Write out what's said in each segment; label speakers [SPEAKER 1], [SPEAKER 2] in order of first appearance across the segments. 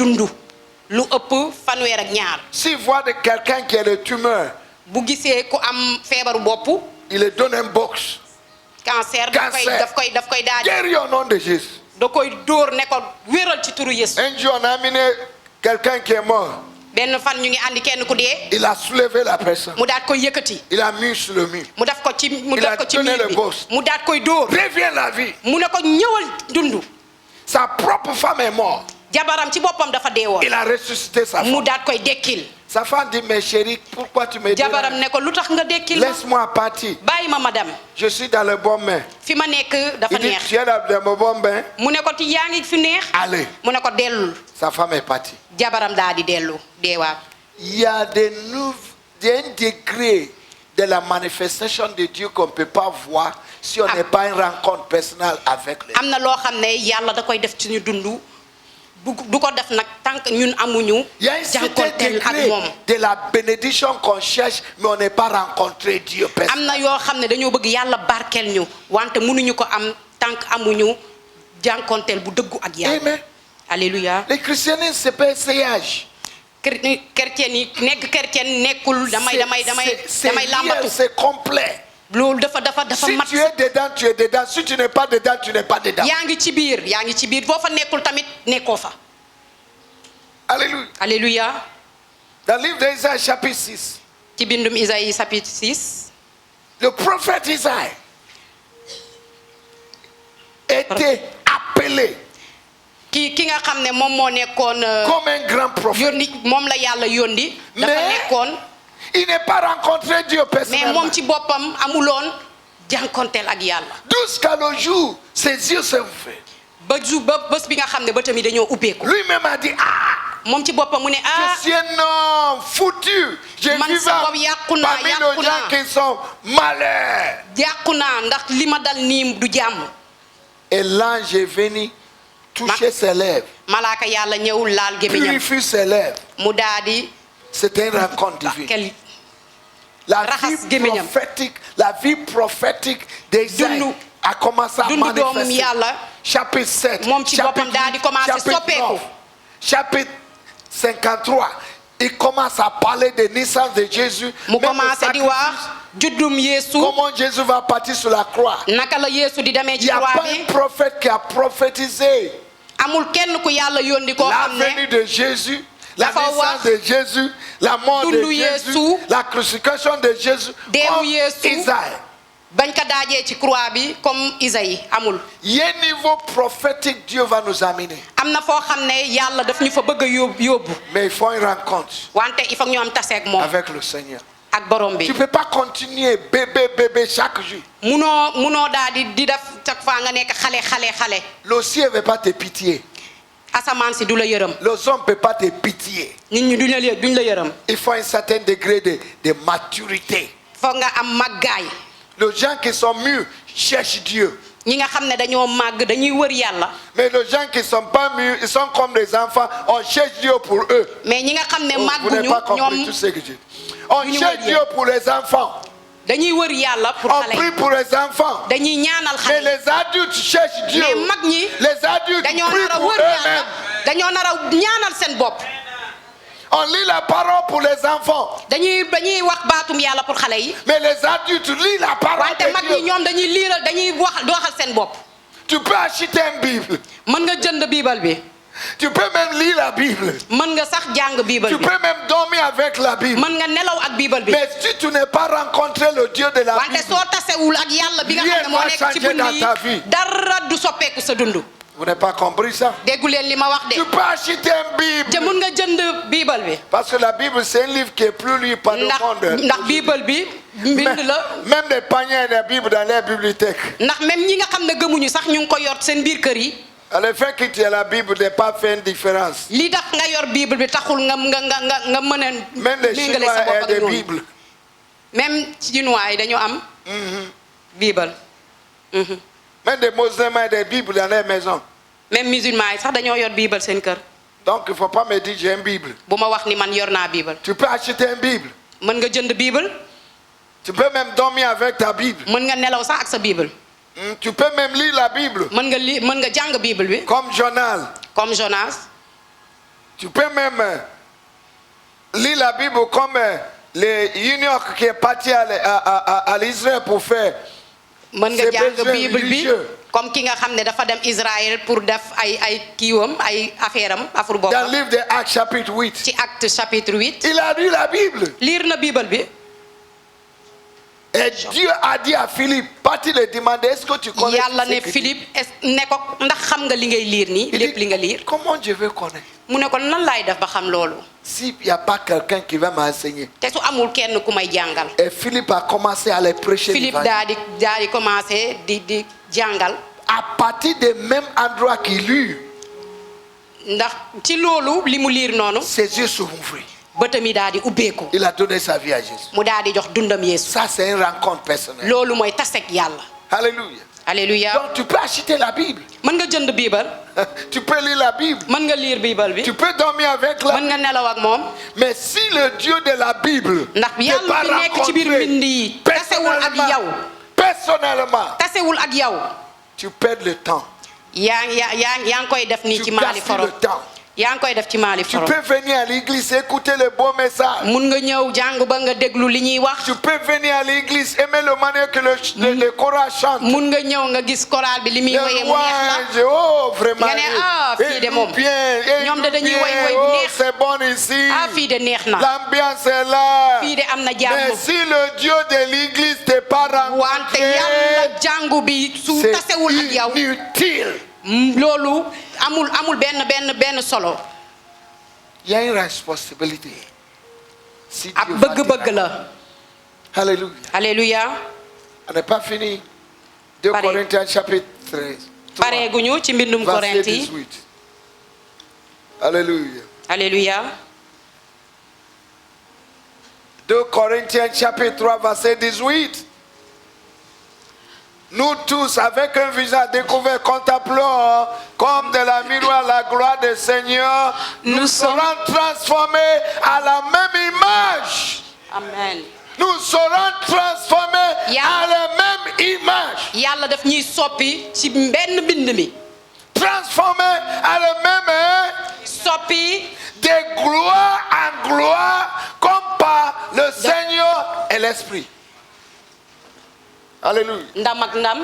[SPEAKER 1] dundu lu ëpp fanweer ak ñaar.
[SPEAKER 2] S'il voit de quelqu'un qui a le tumeur,
[SPEAKER 1] bu gisee ku am feebaru bopp.
[SPEAKER 2] il lui donne un box.
[SPEAKER 1] cancer daf koy daal
[SPEAKER 2] Guéris au nom de Jésus.
[SPEAKER 1] da koy dóor ne ko wéral ci turu Yesu.
[SPEAKER 2] Un jour on a amené quelqu'un qui est mort.
[SPEAKER 1] benn fan ñu ngi andi kenn ku dee.
[SPEAKER 2] Il a soulevé la personne.
[SPEAKER 1] mu daat koy yëkkati.
[SPEAKER 2] Il a mis sur le mur.
[SPEAKER 1] mu def ko ci
[SPEAKER 2] Il a donné
[SPEAKER 1] miir
[SPEAKER 2] le
[SPEAKER 1] bi
[SPEAKER 2] boss.
[SPEAKER 1] mu daat koy dóor.
[SPEAKER 2] Reviens la vie.
[SPEAKER 1] mu ne ko ñëwal dundu.
[SPEAKER 2] Sa propre femme est morte.
[SPEAKER 1] jabaram ci boppam dafa dee woon.
[SPEAKER 2] Il a ressuscité sa femme.
[SPEAKER 1] mu daat koy dekkil.
[SPEAKER 2] Sa femme dit, mais chérie, pourquoi tu me
[SPEAKER 1] jabaram
[SPEAKER 2] dis?
[SPEAKER 1] ne ko lu tax nga dekkil ma.
[SPEAKER 2] Laisse-moi partir.
[SPEAKER 1] bàyyi ma madame.
[SPEAKER 2] Je suis dans le bon bain.
[SPEAKER 1] fi ma nekk dafa
[SPEAKER 2] Il dit,
[SPEAKER 1] neex.
[SPEAKER 2] tu es dans le bon bain.
[SPEAKER 1] mu ne ko ti yaa ngi fi neex.
[SPEAKER 2] Allez.
[SPEAKER 1] mu ne ko dellul.
[SPEAKER 2] Sa femme est partie.
[SPEAKER 1] jabaram daa di dellu deewaat.
[SPEAKER 2] Il y a un degré de la manifestation de Dieu qu'on ne peut pas voir si on n'est pas une rencontre personnelle avec lui.
[SPEAKER 1] am na loo xam ne yàlla da koy def ci ñu dund du ko def nag tant que ñun amuñu.
[SPEAKER 2] Il y a un certain
[SPEAKER 1] jànkonteel ak
[SPEAKER 2] degré
[SPEAKER 1] moom.
[SPEAKER 2] de la bénédiction qu'on cherche, mais on n'est pas rencontré Dieu
[SPEAKER 1] am
[SPEAKER 2] personnellement.
[SPEAKER 1] na yoo xam ne dañoo bëgg yàlla barkeel ñu wante mënuñu ko am tant que amuñu jànkonteel bu dëggu ak yàlla.
[SPEAKER 2] Amen.
[SPEAKER 1] alléluia.
[SPEAKER 2] Le christianisme, c'est pas essayage.
[SPEAKER 1] chrétien yi nekk chrétien nekkul damay
[SPEAKER 2] C'est
[SPEAKER 1] làmbatu.
[SPEAKER 2] c'est complet.
[SPEAKER 1] loolu dafa
[SPEAKER 2] Si
[SPEAKER 1] mat.
[SPEAKER 2] tu es dedans, tu es dedans. Si tu n'es pas dedans, tu n'es pas dedans.
[SPEAKER 1] yaa ngi ci biir boo fa nekkul tamit nekkoo fa.
[SPEAKER 2] Alléluia.
[SPEAKER 1] alléluia.
[SPEAKER 2] Dans le livre d'Isaïe, chapitre 6,
[SPEAKER 1] ci bindum Isaïe chapitre 6.
[SPEAKER 2] le prophète Isaïe était appelé
[SPEAKER 1] ki nga xam ne moom moo nekkoon.
[SPEAKER 2] comme un grand prophète.
[SPEAKER 1] yónni moom la yàlla yónni. dafa nekkoon.
[SPEAKER 2] Il n'est pas rencontré Dieu
[SPEAKER 1] mais
[SPEAKER 2] personnellement.
[SPEAKER 1] moom ci boppam amuloon jànkonteel ak yàlla.
[SPEAKER 2] Jusqu'à le jour, ses yeux s'est ouverts.
[SPEAKER 1] ba bés bi nga xam ne ba tamit dañoo ubbeeku.
[SPEAKER 2] Lui-même a dit,
[SPEAKER 1] moom ci boppam mu ne
[SPEAKER 2] je suis un homme foutu. Je
[SPEAKER 1] man
[SPEAKER 2] vis
[SPEAKER 1] sa bopp yàqu
[SPEAKER 2] parmi les gens
[SPEAKER 1] naa
[SPEAKER 2] qui sont malades.
[SPEAKER 1] yàqu naa ndax li ma dal nii du jàmm.
[SPEAKER 2] Et l'ange est venu toucher ses lèvres,
[SPEAKER 1] malaaka yàlla ñëw laal gémmiñam
[SPEAKER 2] purifier ses lèvres.
[SPEAKER 1] mu daa di
[SPEAKER 2] C'était une rencontre divine.
[SPEAKER 1] kel
[SPEAKER 2] La
[SPEAKER 1] raxas
[SPEAKER 2] vie
[SPEAKER 1] gémmiñam.
[SPEAKER 2] prophétique d'Isaïe
[SPEAKER 1] Dundu-
[SPEAKER 2] a commencé à
[SPEAKER 1] dundu doomum
[SPEAKER 2] manifester.
[SPEAKER 1] yàlla
[SPEAKER 2] Chapitre 7,
[SPEAKER 1] moom ci boppam daa di commencé soppeeku.
[SPEAKER 2] chapitre 53, il commence à parler de naissance de Jésus.
[SPEAKER 1] mu
[SPEAKER 2] même le
[SPEAKER 1] commencé di
[SPEAKER 2] sacrifice.
[SPEAKER 1] wax juddum Yeesu
[SPEAKER 2] Comment Jésus va partir sur la croix.
[SPEAKER 1] naka la Yeesu di demee
[SPEAKER 2] Il
[SPEAKER 1] ci
[SPEAKER 2] n'y a
[SPEAKER 1] croix
[SPEAKER 2] pas
[SPEAKER 1] bi
[SPEAKER 2] un prophète qui a prophétisé
[SPEAKER 1] amul kenn ku yàlla yónni koo
[SPEAKER 2] la
[SPEAKER 1] xam ne
[SPEAKER 2] venue de Jésus, la
[SPEAKER 1] dafa
[SPEAKER 2] naissance
[SPEAKER 1] wax
[SPEAKER 2] de Jésus, la mort de
[SPEAKER 1] dundu
[SPEAKER 2] Jésus,
[SPEAKER 1] Yeesu,
[SPEAKER 2] la crucifixion de Jésus,
[SPEAKER 1] deewu
[SPEAKER 2] comme
[SPEAKER 1] Yeesu.
[SPEAKER 2] Isaïe.
[SPEAKER 1] bañ ko daajee ci croix bi comme Isaïe amul.
[SPEAKER 2] Il y a un niveau prophétique Dieu va nous amener.
[SPEAKER 1] am na foo xam ne yàlla daf ñu fa bëgg a yóbbu
[SPEAKER 2] Mais il faut une rencontre
[SPEAKER 1] wante il faut ñu am taseeg moom
[SPEAKER 2] avec le Seigneur.
[SPEAKER 1] ak borom bi.
[SPEAKER 2] Tu ne peux pas continuer bébé chaque jour.
[SPEAKER 1] munoo daal di def chaque fois nga nekk xale.
[SPEAKER 2] Le ciel ne veut pas te pitié.
[SPEAKER 1] asamaan si du la yërëm.
[SPEAKER 2] Les hommes ne peuvent pas te pitié.
[SPEAKER 1] nit ñi duñ la yërëm.
[SPEAKER 2] Il faut un certain degré de maturité.
[SPEAKER 1] foog nga am màggaay.
[SPEAKER 2] Les gens qui sont mûrs cherchent Dieu.
[SPEAKER 1] ñi nga xam ne dañoo màgg dañuy wër yàlla.
[SPEAKER 2] Mais les gens qui ne sont pas mûrs, ils sont comme des enfants. On cherche Dieu pour eux.
[SPEAKER 1] mais ñi nga xam ne
[SPEAKER 2] Vous
[SPEAKER 1] màgguñu
[SPEAKER 2] n'avez pas compris
[SPEAKER 1] ñoom
[SPEAKER 2] tout ce que je dis. On
[SPEAKER 1] Duñu
[SPEAKER 2] cherche
[SPEAKER 1] wër
[SPEAKER 2] Dieu pour les enfants.
[SPEAKER 1] dañuy wër yàlla pour
[SPEAKER 2] On
[SPEAKER 1] xale
[SPEAKER 2] prie
[SPEAKER 1] yi.
[SPEAKER 2] pour les enfants.
[SPEAKER 1] dañuy ñaanal
[SPEAKER 2] Mais
[SPEAKER 1] xale yi.
[SPEAKER 2] les adultes cherchent Dieu.
[SPEAKER 1] mais mag ñi
[SPEAKER 2] Les adultes
[SPEAKER 1] dañoo
[SPEAKER 2] prient
[SPEAKER 1] nar a
[SPEAKER 2] pour
[SPEAKER 1] wër yàlla
[SPEAKER 2] eux-mêmes.
[SPEAKER 1] dañoo nar a ñaanal seen bopp.
[SPEAKER 2] On lit la parole pour les enfants.
[SPEAKER 1] dañuy wax baatum yàlla pour xale yi.
[SPEAKER 2] Mais les adultes lisent la parole
[SPEAKER 1] wante mag
[SPEAKER 2] de
[SPEAKER 1] ñi
[SPEAKER 2] Dieu.
[SPEAKER 1] ñoom dañuy waxal seen bopp.
[SPEAKER 2] Tu peux acheter une Bible.
[SPEAKER 1] mën nga jënd biibal bi.
[SPEAKER 2] Tu peux même lire la Bible.
[SPEAKER 1] mën nga sax jàng biibal
[SPEAKER 2] Tu
[SPEAKER 1] bi.
[SPEAKER 2] peux même dormir avec la Bible.
[SPEAKER 1] mën nga nelaw ak biibal bi.
[SPEAKER 2] Mais si tu n'as pas rencontré le Dieu de la
[SPEAKER 1] wante
[SPEAKER 2] Bible,
[SPEAKER 1] soo tasewul ak yàlla bi nga xam ne moo nekk ci
[SPEAKER 2] Rien va changer
[SPEAKER 1] bind
[SPEAKER 2] dans ta
[SPEAKER 1] yi
[SPEAKER 2] vie.
[SPEAKER 1] dara du soppeeku sa dund.
[SPEAKER 2] vous n'avez pas compris ça.
[SPEAKER 1] déggu leen li ma wax de.
[SPEAKER 2] Tu peux acheter une Bible.
[SPEAKER 1] te mën nga jënd biibal bi.
[SPEAKER 2] Parce que la Bible, c'est un livre qui est plus lu par le monde.
[SPEAKER 1] ndax biibal bi mbind la.
[SPEAKER 2] Même les paniers de la Bible dans les bibliothèques.
[SPEAKER 1] ndax même ñi nga xam ne gëmuñu sax ñu ngi ko yor seen biir kër yi.
[SPEAKER 2] Le fait que tu aies la Bible n'est pas fait une différence.
[SPEAKER 1] li tax nga yor bible bi taxul nga mën a.
[SPEAKER 2] Même les
[SPEAKER 1] méngale
[SPEAKER 2] Chinois
[SPEAKER 1] sa bopp
[SPEAKER 2] ont
[SPEAKER 1] ak
[SPEAKER 2] des
[SPEAKER 1] ñoom.
[SPEAKER 2] Bibles.
[SPEAKER 1] même chinois yi dañoo am. biibal.
[SPEAKER 2] Même des musulmans ont des Bibles dans les maisons.
[SPEAKER 1] même musulman yi sax dañoo yor biibal seen kër.
[SPEAKER 2] Donc il ne faut pas me dire j'ai une Bible.
[SPEAKER 1] bu ma wax ni man yor naa biibal.
[SPEAKER 2] Tu peux acheter une Bible.
[SPEAKER 1] mën nga jënd biibal.
[SPEAKER 2] Tu peux même dormir avec ta Bible.
[SPEAKER 1] mën nga nelaw sax ak sa biibal.
[SPEAKER 2] Tu peux même lire la Bible.
[SPEAKER 1] mën nga jàng biibal bi.
[SPEAKER 2] Comme journal.
[SPEAKER 1] comme Jonas.
[SPEAKER 2] Tu peux même lire la Bible comme les Union qui est parti à l'Israël pour faire
[SPEAKER 1] mën nga
[SPEAKER 2] ses
[SPEAKER 1] jàng
[SPEAKER 2] besoins
[SPEAKER 1] bible bi
[SPEAKER 2] religieux.
[SPEAKER 1] comme ki nga xam ne dafa dem Israël pour def ay kiiwam ay affaire am affaire
[SPEAKER 2] Dans
[SPEAKER 1] boppam
[SPEAKER 2] le livre de Actes chapitre 8.
[SPEAKER 1] ci Acte chapitre 8
[SPEAKER 2] Il a lu la Bible.
[SPEAKER 1] lire na bible bi
[SPEAKER 2] Et Dieu a dit à Philippe, parti le demander, est-ce que tu connais
[SPEAKER 1] yàlla
[SPEAKER 2] ce
[SPEAKER 1] ne
[SPEAKER 2] que tu
[SPEAKER 1] Philippe ne ko ndax xam nga li ngay lire nii
[SPEAKER 2] Il
[SPEAKER 1] lépp
[SPEAKER 2] dit,
[SPEAKER 1] li nga lire
[SPEAKER 2] comment je vais connaître
[SPEAKER 1] mu ne ko nan laay def ba xam loolu
[SPEAKER 2] s'il n'y a pas quelqu'un qui va m'enseigner?
[SPEAKER 1] te su amul kenn ku may jàngal
[SPEAKER 2] Et Philippe a commencé à les prêcher
[SPEAKER 1] Philippe
[SPEAKER 2] l'évangile.
[SPEAKER 1] daa di commencé di jàngal
[SPEAKER 2] À partir des mêmes endroits qu'il lut,
[SPEAKER 1] ndax ci loolu li mu lire noonu
[SPEAKER 2] ses yeux sont ouverts.
[SPEAKER 1] bëtam yi daa di ubbeeku
[SPEAKER 2] Il a donné sa vie à Jésus.
[SPEAKER 1] mu daa di jox dundam Yeesu
[SPEAKER 2] Ça, c'est une rencontre personnelle.
[SPEAKER 1] loolu mooy tasek yàlla
[SPEAKER 2] Alléluia.
[SPEAKER 1] alléluia
[SPEAKER 2] Donc, tu peux acheter la Bible.
[SPEAKER 1] mën nga jënd biibal
[SPEAKER 2] Tu peux lire la Bible.
[SPEAKER 1] mën nga lire biibal bi
[SPEAKER 2] Tu peux dormir avec la
[SPEAKER 1] mën nga nelaw ak moom
[SPEAKER 2] Mais si le Dieu de la Bible
[SPEAKER 1] ndax
[SPEAKER 2] n'est
[SPEAKER 1] yàlla
[SPEAKER 2] pas
[SPEAKER 1] bi nekk ci biir mbind yi tasewul ak yow
[SPEAKER 2] personnellement,
[SPEAKER 1] tasewul ak yow
[SPEAKER 2] tu perds le temps.
[SPEAKER 1] yaa ngi koy def nii
[SPEAKER 2] Tu
[SPEAKER 1] ci maali
[SPEAKER 2] gastes
[SPEAKER 1] foro
[SPEAKER 2] le temps.
[SPEAKER 1] yaa ngi koy def ci maali
[SPEAKER 2] Tu
[SPEAKER 1] foro
[SPEAKER 2] peux venir à l'église, écouter les beaux messages.
[SPEAKER 1] mun nga ñëw jàng ba nga déglu li ñuy wax
[SPEAKER 2] Tu peux venir à l'église, aimer le manière que le choral chante.
[SPEAKER 1] mun nga ñëw nga gis chorale bi li muy
[SPEAKER 2] Les
[SPEAKER 1] woyee mu neex la
[SPEAKER 2] louanges, oh vraiment.
[SPEAKER 1] nga ne ah fii de moom ñoom de dañuy woy woy bu
[SPEAKER 2] oh,
[SPEAKER 1] neex
[SPEAKER 2] c'est bon ici.
[SPEAKER 1] ah fii de neex na
[SPEAKER 2] L'ambiance est là.
[SPEAKER 1] fii de am na
[SPEAKER 2] Mais
[SPEAKER 1] jàmm
[SPEAKER 2] si le Dieu de l'église t'est pas
[SPEAKER 1] wante
[SPEAKER 2] rencontré,
[SPEAKER 1] yàlla jàngu bi su
[SPEAKER 2] c'est
[SPEAKER 1] tasewul ak yow
[SPEAKER 2] inutile.
[SPEAKER 1] loolu amul benn solo
[SPEAKER 2] Il y a une responsabilité. Si
[SPEAKER 1] ab
[SPEAKER 2] Dieu va te
[SPEAKER 1] bëgg-bëgg la
[SPEAKER 2] rencontrer. Alléluia.
[SPEAKER 1] alléluia
[SPEAKER 2] On n'est pas fini. 2
[SPEAKER 1] Pareil.
[SPEAKER 2] Corinthiens chapitre 13.
[SPEAKER 1] pareeguñu ci mbindum
[SPEAKER 2] Verset
[SPEAKER 1] Korint yi
[SPEAKER 2] 18. Alléluia.
[SPEAKER 1] alléluia
[SPEAKER 2] 2 Corinthiens chapitre 3 verset 18. Nous tous, avec un visage découvert, contemplons comme de la miroir la gloire du Seigneur, nous serons transformés à la même image.
[SPEAKER 1] amen
[SPEAKER 2] Nous serons transformés à la même image.
[SPEAKER 1] yàlla daf ñuy soppi ci benn bind mi
[SPEAKER 2] Transformés à la même
[SPEAKER 1] soppi
[SPEAKER 2] de gloire en gloire, comme par le Seigneur et l'Esprit. Alléluia.
[SPEAKER 1] ndam ak ndam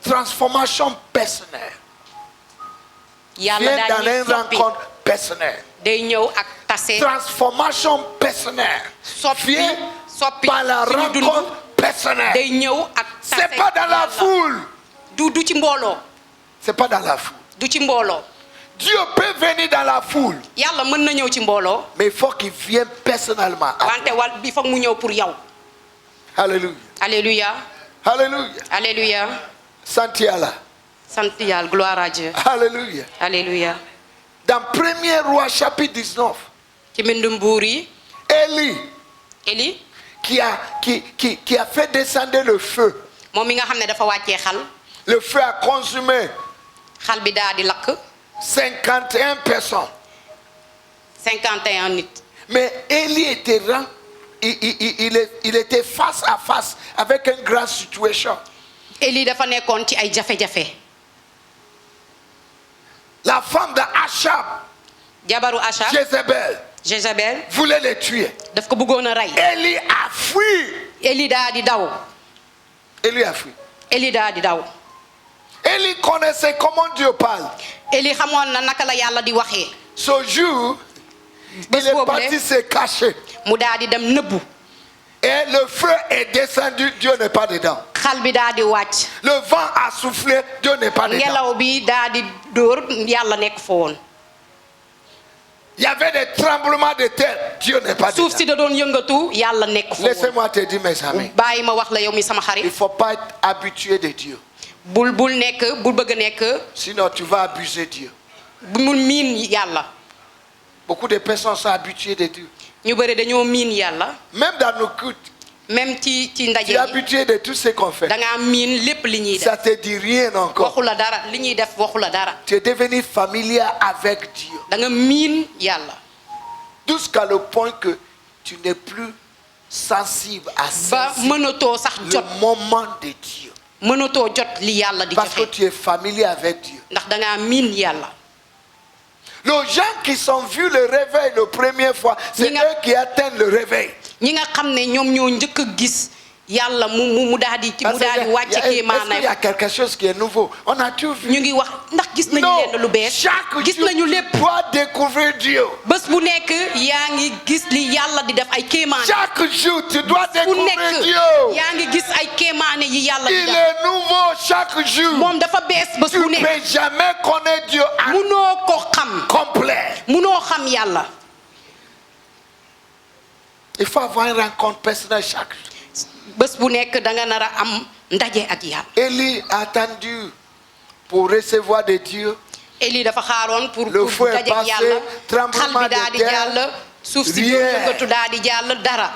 [SPEAKER 2] Transformation personnelle.
[SPEAKER 1] yàlla
[SPEAKER 2] Viens
[SPEAKER 1] daal
[SPEAKER 2] dans
[SPEAKER 1] ñuy
[SPEAKER 2] une
[SPEAKER 1] soppi
[SPEAKER 2] rencontre personnelle.
[SPEAKER 1] day ñëw ak tase
[SPEAKER 2] Transformation personnelle.
[SPEAKER 1] soppi
[SPEAKER 2] Viens
[SPEAKER 1] soppi
[SPEAKER 2] par la
[SPEAKER 1] suñu dund
[SPEAKER 2] rencontre personnelle.
[SPEAKER 1] day ñëw ak tase
[SPEAKER 2] C'est pas dans la
[SPEAKER 1] yàlla.
[SPEAKER 2] foule.
[SPEAKER 1] du ci mbooloo
[SPEAKER 2] C'est pas dans la foule.
[SPEAKER 1] du ci mbooloo
[SPEAKER 2] Dieu peut venir dans la foule,
[SPEAKER 1] yàlla mën na ñëw ci mbooloo
[SPEAKER 2] mais il faut qu'il vienne personnellement.
[SPEAKER 1] wante wal bi foog mu ñëw pour yow
[SPEAKER 2] Alléluia.
[SPEAKER 1] alléluia
[SPEAKER 2] Alléluia.
[SPEAKER 1] alléluia
[SPEAKER 2] Santi Allah.
[SPEAKER 1] sant yàlla gloire à Dieu
[SPEAKER 2] Alléluia.
[SPEAKER 1] alléluia
[SPEAKER 2] Dans 1er roi chapitre 19,
[SPEAKER 1] ci mbindum buur yi
[SPEAKER 2] Élie
[SPEAKER 1] Élie
[SPEAKER 2] qui a fait descendre le feu.
[SPEAKER 1] moom mi nga xam ne dafa wàccee xal
[SPEAKER 2] Le feu a consumé
[SPEAKER 1] xal bi daa di lakk
[SPEAKER 2] 51 personnes.
[SPEAKER 1] 51 nit
[SPEAKER 2] Mais Élie était il était face à face avec une grande situation.
[SPEAKER 1] Élie dafa nekkoon ci ay jafe-jafe
[SPEAKER 2] La femme d'Achab,
[SPEAKER 1] jabaru Achab Jézabel
[SPEAKER 2] voulait les tuer.
[SPEAKER 1] daf ko bëggoon a rey
[SPEAKER 2] Élie a fui.
[SPEAKER 1] Élie daa di daw
[SPEAKER 2] Élie a fui.
[SPEAKER 1] Élie daa di daw
[SPEAKER 2] Élie connaissait comment Dieu parle.
[SPEAKER 1] Élie xamoon na naka la yàlla di waxee
[SPEAKER 2] Ce jour,
[SPEAKER 1] bés
[SPEAKER 2] il est
[SPEAKER 1] boobu
[SPEAKER 2] parti
[SPEAKER 1] de
[SPEAKER 2] se cacher.
[SPEAKER 1] mu daa di dem nëbbu
[SPEAKER 2] Et le feu est descendu, Dieu n'est pas dedans.
[SPEAKER 1] xal bi daa di wàcc
[SPEAKER 2] Le vent a soufflé, Dieu n'est pas dedans.
[SPEAKER 1] ngelaw bi daa di dóor yàlla nekk fa woon
[SPEAKER 2] Il y avait des tremblements de terre, Dieu n'est pas dedans.
[SPEAKER 1] suuf si da doon yëngatu yàlla nekk fa woon
[SPEAKER 2] Laissez-moi te dire, mes amis,
[SPEAKER 1] bàyyi ma wax la yow mi sama
[SPEAKER 2] il ne
[SPEAKER 1] xarit
[SPEAKER 2] faut pas être habitué de Dieu.
[SPEAKER 1] bul bëgg a nekk
[SPEAKER 2] Sinon, tu vas abuser Dieu.
[SPEAKER 1] bul miin yàlla
[SPEAKER 2] Beaucoup de personnes sont habituées de Dieu.
[SPEAKER 1] ñu bëri dañoo miin yàlla
[SPEAKER 2] Même dans nos cultes,
[SPEAKER 1] même ci ndaje
[SPEAKER 2] tu es
[SPEAKER 1] yi
[SPEAKER 2] habitué de tout ce qu'on fait.
[SPEAKER 1] da ngaa miin lépp li ñuy
[SPEAKER 2] Ça
[SPEAKER 1] def
[SPEAKER 2] ne te dit rien encore.
[SPEAKER 1] waxu la dara li ñuy def waxu la dara
[SPEAKER 2] Tu es devenu familier avec Dieu.
[SPEAKER 1] da nga miin yàlla
[SPEAKER 2] Jusqu'à le point que tu n'es plus sensible à
[SPEAKER 1] ba
[SPEAKER 2] saisir
[SPEAKER 1] mënatoo sax
[SPEAKER 2] le
[SPEAKER 1] jot
[SPEAKER 2] moment de Dieu.
[SPEAKER 1] mënatoo jot li yàlla di
[SPEAKER 2] Parce que
[SPEAKER 1] joxe
[SPEAKER 2] tu es familier avec Dieu.
[SPEAKER 1] ndax da ngaa miin yàlla
[SPEAKER 2] Les gens qui sont vus le réveil la première fois, c'est
[SPEAKER 1] Ñi nga-
[SPEAKER 2] eux qui atteignent le réveil.
[SPEAKER 1] ñi nga xam ne ñoom ñoo njëkk a gis yàlla mu daal di
[SPEAKER 2] Parce que
[SPEAKER 1] wàcce
[SPEAKER 2] est-ce qu'il y
[SPEAKER 1] kéemaanam.
[SPEAKER 2] a quelque chose qui est nouveau? On a tout vu.
[SPEAKER 1] ñu ngi wax ndax gis nañu
[SPEAKER 2] Non,
[SPEAKER 1] leen lu bees.
[SPEAKER 2] chaque
[SPEAKER 1] gis
[SPEAKER 2] jour
[SPEAKER 1] nañu
[SPEAKER 2] tu
[SPEAKER 1] lépp.
[SPEAKER 2] dois découvrir Dieu.
[SPEAKER 1] bés bu nekk yaa ngi gis li yàlla di def ay kéemaan.
[SPEAKER 2] Chaque jour tu dois
[SPEAKER 1] bu
[SPEAKER 2] découvrir
[SPEAKER 1] nekk
[SPEAKER 2] Dieu.
[SPEAKER 1] yaa ngi gis ay kéemaane yi yàlla di
[SPEAKER 2] Il
[SPEAKER 1] def.
[SPEAKER 2] est nouveau chaque jour.
[SPEAKER 1] moom dafa bees bés
[SPEAKER 2] Tu
[SPEAKER 1] bu
[SPEAKER 2] ne
[SPEAKER 1] nekk.
[SPEAKER 2] peux jamais connaître Dieu en
[SPEAKER 1] munoo ko xam.
[SPEAKER 2] complet.
[SPEAKER 1] munoo xam yàlla.
[SPEAKER 2] Il faut avoir une rencontre personnelle chaque jour.
[SPEAKER 1] bés bu nekk da nga nar a am ndaje ak yàlla.
[SPEAKER 2] Élie a attendu pour recevoir de Dieu.
[SPEAKER 1] Eli dafa xaaroon pour
[SPEAKER 2] Le feu est
[SPEAKER 1] daje ak
[SPEAKER 2] passé,
[SPEAKER 1] yàlla.
[SPEAKER 2] tremblement
[SPEAKER 1] xal bi daal di
[SPEAKER 2] de terre,
[SPEAKER 1] jàll. suuf si
[SPEAKER 2] rien.
[SPEAKER 1] yëngatu daal di jàll dara.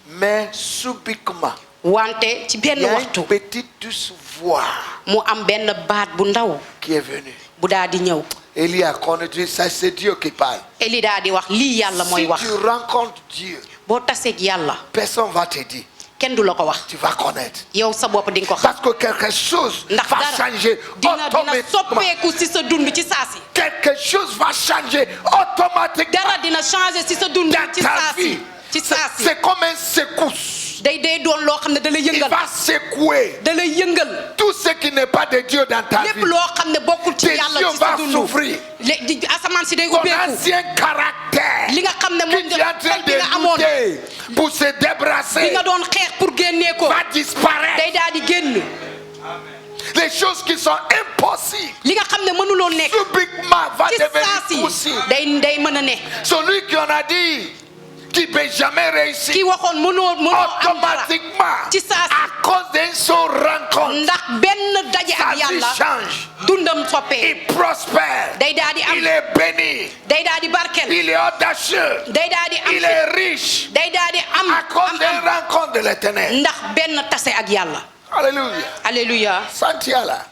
[SPEAKER 2] Mais subitement,
[SPEAKER 1] wante ci
[SPEAKER 2] il
[SPEAKER 1] benn
[SPEAKER 2] y a une
[SPEAKER 1] waxtu
[SPEAKER 2] petite douce voix
[SPEAKER 1] mu am benn baat bu ndaw
[SPEAKER 2] qui est venue.
[SPEAKER 1] bu daal di ñëw.
[SPEAKER 2] Élie a connu Dieu, ça c'est Dieu qui parle.
[SPEAKER 1] Eli daal di wax lii yàlla mooy
[SPEAKER 2] Si
[SPEAKER 1] wax.
[SPEAKER 2] tu rencontres Dieu,
[SPEAKER 1] boo taseeg yàlla
[SPEAKER 2] personne va te dire.
[SPEAKER 1] kenn du la ko wax.
[SPEAKER 2] Tu vas connaître.
[SPEAKER 1] yow sa bopp di nga ko xam.
[SPEAKER 2] Parce que quelque chose
[SPEAKER 1] ndax
[SPEAKER 2] va
[SPEAKER 1] dara
[SPEAKER 2] changer
[SPEAKER 1] dina
[SPEAKER 2] automatiquement.
[SPEAKER 1] soppeeku si sa dund ci saasi.
[SPEAKER 2] Quelque chose va changer automatiquement.
[SPEAKER 1] dara dina changer si sa dund
[SPEAKER 2] Dans
[SPEAKER 1] ci
[SPEAKER 2] ta
[SPEAKER 1] saasi.
[SPEAKER 2] vie.
[SPEAKER 1] ci saasi.
[SPEAKER 2] C'est comme une secousse.
[SPEAKER 1] day doon loo xam ne da lay
[SPEAKER 2] Il
[SPEAKER 1] yëngal.
[SPEAKER 2] va secouer
[SPEAKER 1] da lay yëngal.
[SPEAKER 2] tout ce qui n'est pas de Dieu dans ta
[SPEAKER 1] lépp
[SPEAKER 2] vie.
[SPEAKER 1] loo xam ne bokkul ci
[SPEAKER 2] Tes
[SPEAKER 1] yàlla
[SPEAKER 2] yeux
[SPEAKER 1] ci sa
[SPEAKER 2] va
[SPEAKER 1] dund.
[SPEAKER 2] s'ouvrir.
[SPEAKER 1] asamaan si day
[SPEAKER 2] Ton
[SPEAKER 1] ubbeeku.
[SPEAKER 2] ancien caractère
[SPEAKER 1] li nga xam ne
[SPEAKER 2] que
[SPEAKER 1] moom
[SPEAKER 2] tu es en train
[SPEAKER 1] bi nga amoon.
[SPEAKER 2] de lutter pour se
[SPEAKER 1] bi
[SPEAKER 2] débarrasser
[SPEAKER 1] nga doon xeex pour génnee ko.
[SPEAKER 2] va disparaître.
[SPEAKER 1] day daal di génn.
[SPEAKER 2] Les choses qui sont impossibles
[SPEAKER 1] li nga xam ne mënuloo nekk.
[SPEAKER 2] subitement va
[SPEAKER 1] ci
[SPEAKER 2] devenir
[SPEAKER 1] saasi
[SPEAKER 2] possible.
[SPEAKER 1] day mën a ne.
[SPEAKER 2] Celui qui en a dit qui ne peut jamais réussir
[SPEAKER 1] ki waxoon mënoo am dara.
[SPEAKER 2] automatiquement
[SPEAKER 1] ci saasi.
[SPEAKER 2] à cause d'une seule rencontre,
[SPEAKER 1] ndax benn daje
[SPEAKER 2] sa
[SPEAKER 1] ak
[SPEAKER 2] vie
[SPEAKER 1] yàlla
[SPEAKER 2] change.
[SPEAKER 1] dundam soppee.
[SPEAKER 2] Il prospère.
[SPEAKER 1] day daal di am.
[SPEAKER 2] Il est béni.
[SPEAKER 1] day daal di barkel.
[SPEAKER 2] Il est audacieux.
[SPEAKER 1] day daal di am.
[SPEAKER 2] Il est riche
[SPEAKER 1] day daal di am.
[SPEAKER 2] à cause d'une rencontre de l'éternel.
[SPEAKER 1] ndax benn tase ak yàlla.
[SPEAKER 2] Alléluia.
[SPEAKER 1] alléluia.
[SPEAKER 2] Santiala.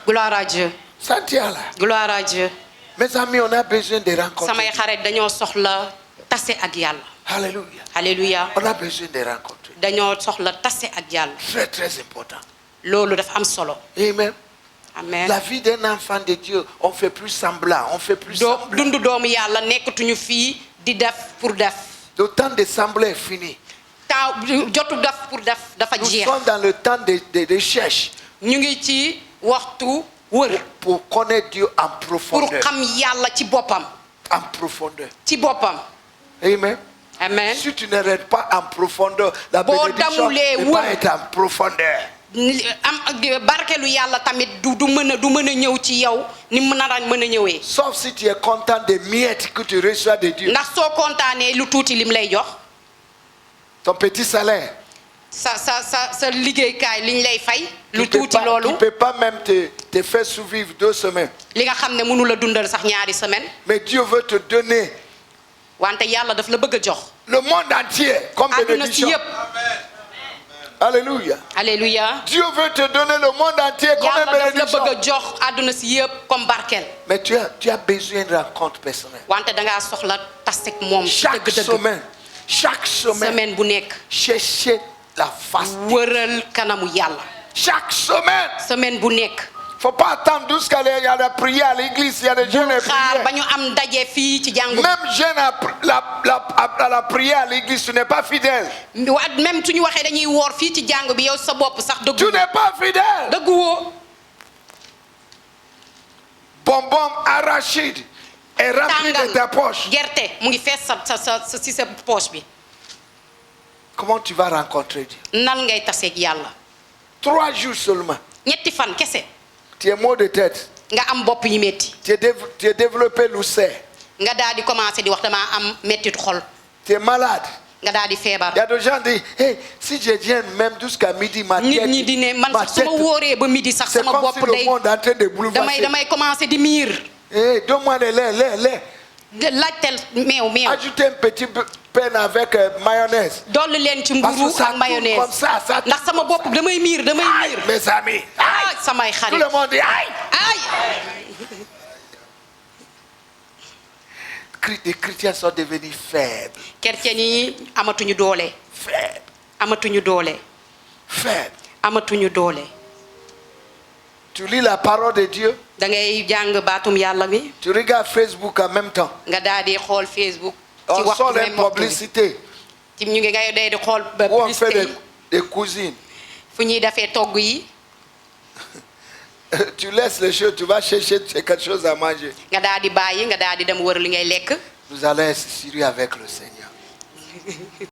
[SPEAKER 1] gloire à Dieu.
[SPEAKER 2] Santiala.
[SPEAKER 1] gloire à Dieu.
[SPEAKER 2] Mes amis, on a besoin de rencontrer.
[SPEAKER 1] samay xarit dañoo soxla tase ak yàlla.
[SPEAKER 2] Alléluia.
[SPEAKER 1] alléluia.
[SPEAKER 2] On a besoin de rencontrer.
[SPEAKER 1] dañoo soxla tase ak yàlla.
[SPEAKER 2] Très, très important.
[SPEAKER 1] loolu dafa am solo.
[SPEAKER 2] Amen.
[SPEAKER 1] amen.
[SPEAKER 2] La vie d'un enfant de Dieu, on fait plus semblant, on fait plus semblant.
[SPEAKER 1] dundu doomu yàlla nekkatuñu fii di def pour def.
[SPEAKER 2] Le temps de sembler est fini.
[SPEAKER 1] temps jotu def pour def dafa
[SPEAKER 2] Nous
[SPEAKER 1] jeex.
[SPEAKER 2] sommes dans le temps de cherche
[SPEAKER 1] ñu ngi ci waxtu wër.
[SPEAKER 2] pour connaître Dieu en
[SPEAKER 1] pour
[SPEAKER 2] profondeur.
[SPEAKER 1] xam yàlla ci boppam.
[SPEAKER 2] En profondeur.
[SPEAKER 1] ci boppam.
[SPEAKER 2] Amen.
[SPEAKER 1] amen.
[SPEAKER 2] Si tu ne rentres pas en profondeur, la
[SPEAKER 1] Boo
[SPEAKER 2] bénédiction
[SPEAKER 1] damulee
[SPEAKER 2] ne
[SPEAKER 1] wër.
[SPEAKER 2] va pas être en profondeur.
[SPEAKER 1] am barkelu yàlla tamit du mën a ñëw ci yow ni mu nar a mën a ñëwee.
[SPEAKER 2] Sauf si tu es content des miettes que tu reçois de Dieu.
[SPEAKER 1] ndax soo kontaanee lu tuuti lim lay jox.
[SPEAKER 2] Ton petit salaire.
[SPEAKER 1] sa liggéeykaay liñ lay fay.
[SPEAKER 2] Qui
[SPEAKER 1] lu
[SPEAKER 2] ne peut
[SPEAKER 1] tuuti
[SPEAKER 2] pas-
[SPEAKER 1] loolu.
[SPEAKER 2] qui peut pas même te faire survivre 2 semaines.
[SPEAKER 1] li nga xam ne mënu la dundal sax ñaari semaine.
[SPEAKER 2] Mais Dieu veut te donner
[SPEAKER 1] wante yàlla daf la bëgg a jox.
[SPEAKER 2] le monde entier comme
[SPEAKER 1] àdduna si
[SPEAKER 2] bénédiction.
[SPEAKER 1] yëpp.
[SPEAKER 2] Alléluia.
[SPEAKER 1] alléluia.
[SPEAKER 2] Dieu veut te donner le monde entier comme
[SPEAKER 1] yàlla daf la
[SPEAKER 2] bénédiction.
[SPEAKER 1] bëgg a jox àdduna si yëpp comme barkel.
[SPEAKER 2] Mais tu as besoin d'une rencontre personnelle.
[SPEAKER 1] wante dangaa soxla tasek moom.
[SPEAKER 2] Chaque
[SPEAKER 1] dëgg-dëgg
[SPEAKER 2] chaque semaine,
[SPEAKER 1] semaine bu nekk.
[SPEAKER 2] cherchez la face.
[SPEAKER 1] wëral kanamu yàlla.
[SPEAKER 2] Chaque semaine.
[SPEAKER 1] semaine bu nekk.
[SPEAKER 2] Faut pas attendre jusqu'à il y a la prière à l'église, il y a des jeunes et
[SPEAKER 1] xaar ba
[SPEAKER 2] prières.
[SPEAKER 1] ñu am daje fii ci jàngu.
[SPEAKER 2] Même jeune à la prière à l'église, tu n'es pas fidèle.
[SPEAKER 1] même suñu waxee dañuy woor fii ci jàng bi yow sa bopp sax
[SPEAKER 2] Tu
[SPEAKER 1] dëggu.
[SPEAKER 2] n'es pas fidèle.
[SPEAKER 1] dëgguwoo.
[SPEAKER 2] Bonbon arachide est rempli de ta poche.
[SPEAKER 1] gerte mu ngi fees si sa poche bi.
[SPEAKER 2] Comment tu vas rencontrer Dieu?
[SPEAKER 1] nan ngay taseeg yàlla.
[SPEAKER 2] 3 jours seulement.
[SPEAKER 1] ñetti fan kese.
[SPEAKER 2] Tu es maux de tête.
[SPEAKER 1] nga am bopp yi métti.
[SPEAKER 2] Tu es développé l'ulcère.
[SPEAKER 1] nga daal di commencé di wax damaa am méttitu xol.
[SPEAKER 2] Tu es malade.
[SPEAKER 1] nga daal di feebar.
[SPEAKER 2] Il y a des gens qui disent, hey, si je viens même jusqu'à midi, ma
[SPEAKER 1] nit
[SPEAKER 2] tête,
[SPEAKER 1] ñi di ne man
[SPEAKER 2] ma
[SPEAKER 1] sax su ma
[SPEAKER 2] tête,
[SPEAKER 1] wóoree ba midi sax
[SPEAKER 2] c'est
[SPEAKER 1] sama
[SPEAKER 2] comme si
[SPEAKER 1] bopp
[SPEAKER 2] le
[SPEAKER 1] day
[SPEAKER 2] monde est en train de bouleverser.
[SPEAKER 1] damay commencé di miir.
[SPEAKER 2] Hey, donne-moi le lait.
[SPEAKER 1] laajteel meew.
[SPEAKER 2] Ajoutez un petit pain avec mayonnaise.
[SPEAKER 1] dolli leen ci
[SPEAKER 2] Parce que
[SPEAKER 1] mburu
[SPEAKER 2] ça
[SPEAKER 1] ak
[SPEAKER 2] tourne
[SPEAKER 1] mayonnaise.
[SPEAKER 2] comme ça
[SPEAKER 1] ndax sama bopp damay miir.
[SPEAKER 2] Aïe, mes amis.
[SPEAKER 1] ah samay
[SPEAKER 2] Tout
[SPEAKER 1] xarit.
[SPEAKER 2] le monde dit aïe.
[SPEAKER 1] ay
[SPEAKER 2] Les chrétiens sont devenus faibles.
[SPEAKER 1] chrétien yi amatuñu doole.
[SPEAKER 2] Faibles.
[SPEAKER 1] amatuñu doole.
[SPEAKER 2] Faibles.
[SPEAKER 1] amatuñu doole.
[SPEAKER 2] Tu lis la parole de Dieu.
[SPEAKER 1] da ngay jàng baatum yàlla mi.
[SPEAKER 2] Tu regardes Facebook en même temps.
[SPEAKER 1] nga daal di xool Facebook. ci
[SPEAKER 2] On
[SPEAKER 1] waxtu
[SPEAKER 2] sort les
[SPEAKER 1] même waxtu bi.
[SPEAKER 2] publicités.
[SPEAKER 1] ci ñu ngi ngay day di xool ba
[SPEAKER 2] Où on fait
[SPEAKER 1] publicité yi.
[SPEAKER 2] des cousines.
[SPEAKER 1] fu ñuy defee togg yi.
[SPEAKER 2] Tu laisses les choses, tu vas chercher quelque chose à manger.
[SPEAKER 1] nga daal di bàyyi nga daal di dem wër li ngay lekk.
[SPEAKER 2] Nous allons être sérieux avec le Seigneur.